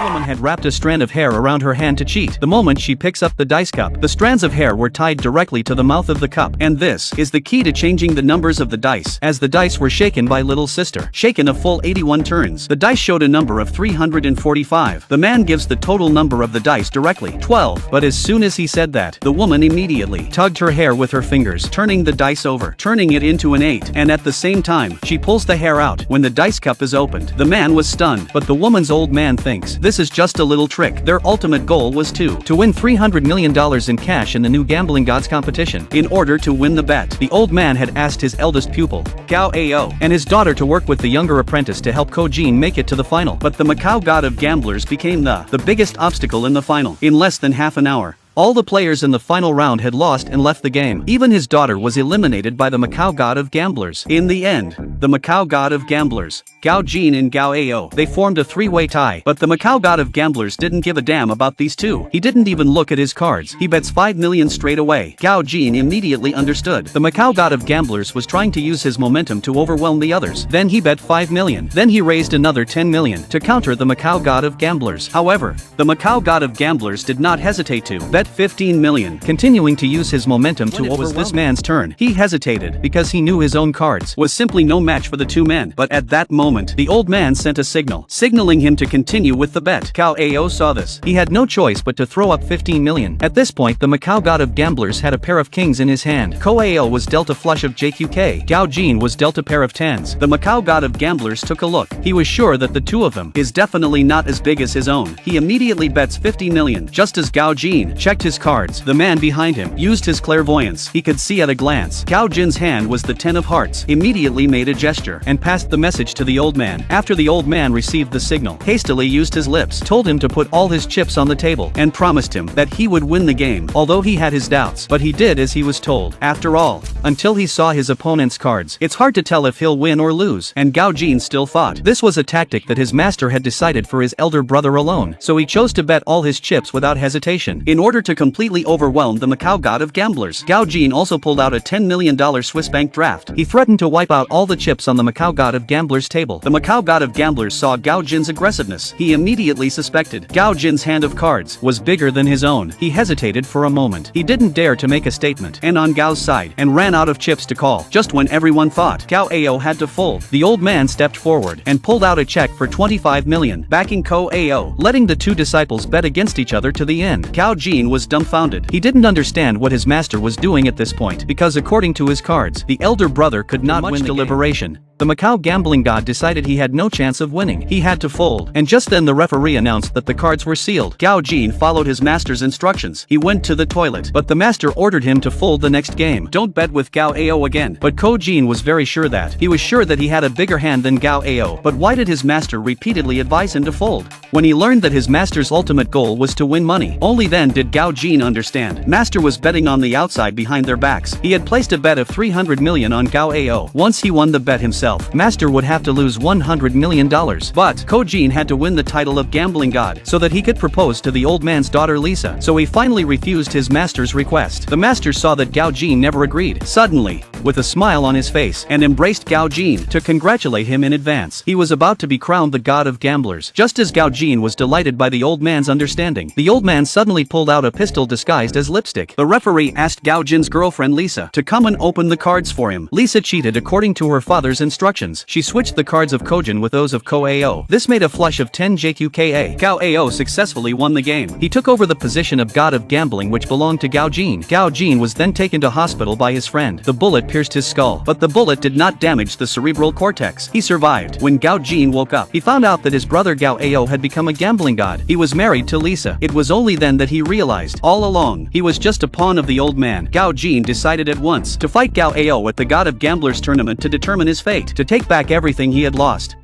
woman had wrapped a strand of hair around her hand to cheat. The moment she picks up the dice cup, the strands of hair were tied directly to the mouth of the cup. And this is the key to changing the numbers of the dice. As the dice were shaken by little sister, shaken a full 81 turns, the dice showed a number of 345. The man gives the total number of the dice directly, 12. But as soon as he said that, the woman immediately tugged her hair with her fingers, turning the dice over, turning it into an 8, and at the same time, she pulls the hair out. When the dice cup is opened, the man was stunned, but the woman's old man thinks this is just a little trick. Their ultimate goal was to win $300 million in cash in the new Gambling Gods competition. In order to win the bet, the old man had asked his eldest pupil, Gao Ao, and his daughter to work with the younger apprentice to help Ko Jin make it to the final. But the Macau God of Gamblers became the biggest obstacle in the final. In less than half an hour, all the players in the final round had lost and left the game. Even his daughter was eliminated by the Macau God of Gamblers. In the end, the Macau God of Gamblers, Gao Jin and Gao Ao, they formed a three-way tie. But the Macau God of Gamblers didn't give a damn about these two. He didn't even look at his cards. He bets 5 million straight away. Gao Jin immediately understood. The Macau God of Gamblers was trying to use his momentum to overwhelm the others. Then he bet 5 million. Then he raised another 10 million to counter the Macau God of Gamblers. However, the Macau God of Gamblers did not hesitate to bet 15 million, continuing to use his momentum to overwhelm. It was this man's turn. He hesitated because he knew his own cards was simply no match for the two men. But at that moment, the old man sent a signal, signaling him to continue with the bet. Gao Ao saw this. He had no choice but to throw up 15 million. At this point, the Macau God of Gamblers had a pair of kings in his hand. Ko Ao was dealt a flush of JQK. Gao Jin was dealt a pair of tens. The Macau God of Gamblers took a look. He was sure that the two of them is definitely not as big as his own. He immediately bets 50 million. Just as Gao Jin checked his cards, the man behind him used his clairvoyance. He could see at a glance. Gao Jin's hand was the 10 of hearts. Immediately made a gesture and passed the message to the old man. After the old man received the signal, hastily used his lips, told him to put all his chips on the table, and promised him that he would win the game, although he had his doubts. But he did as he was told. After all, until he saw his opponent's cards, it's hard to tell if he'll win or lose, and Gao Jin still fought. This was a tactic that his master had decided for his elder brother alone, so he chose to bet all his chips without hesitation. In order to completely overwhelmed the Macau God of Gamblers, Gao Jin also pulled out a $10 million Swiss bank draft. He threatened to wipe out all the chips on the Macau God of Gamblers table. The Macau God of Gamblers saw Gao Jin's aggressiveness. He immediately suspected Gao Jin's hand of cards was bigger than his own. He hesitated for a moment. He didn't dare to make a statement, and on Gao's side, and ran out of chips to call. Just when everyone thought Gao Ao had to fold, the old man stepped forward and pulled out a check for 25 million, backing Ko Ao, letting the two disciples bet against each other to the end. Gao Jin was dumbfounded. He didn't understand what his master was doing at this point, because according to his cards, the elder brother could not win the deliberation. The Macau gambling god decided he had no chance of winning. He had to fold, and just then the referee announced that the cards were sealed. Gao Jin followed his master's instructions. He went to the toilet, but the master ordered him to fold the next game. Don't bet with Gao Ao again. But Ko Jin was very sure that. He was sure that he had a bigger hand than Gao Ao, but why did his master repeatedly advise him to fold? When he learned that his master's ultimate goal was to win money, only then did Gao Jin understand. Master was betting on the outside behind their backs. He had placed a bet of 300 million on Gao Ao. Once he won the bet himself, Master would have to lose $100 million. But Ko Jin had to win the title of gambling god so that he could propose to the old man's daughter Lisa. So he finally refused his master's request. The master saw that Gao Jin never agreed. Suddenly, with a smile on his face, and embraced Gao Jin to congratulate him in advance. He was about to be crowned the god of gamblers. Just as Gao Jin was delighted by the old man's understanding, the old man suddenly pulled out a pistol disguised as lipstick. The referee asked Gao Jin's girlfriend Lisa to come and open the cards for him. Lisa cheated according to her father's instructions. She switched the cards of Ko Jin with those of Ko Ao. This made a flush of 10 JQKA. Gao Ao successfully won the game. He took over the position of god of gambling which belonged to Gao Jin. Gao Jin was then taken to hospital by his friend. The bullet pierced his skull, but the bullet did not damage the cerebral cortex. He survived. When Gao Jin woke up, he found out that his brother Gao Ao had become a gambling god. He was married to Lisa. It was only then that he realized, all along, he was just a pawn of the old man. Gao Jin decided at once to fight Gao Ao at the God of Gamblers tournament to determine his fate, to take back everything he had lost.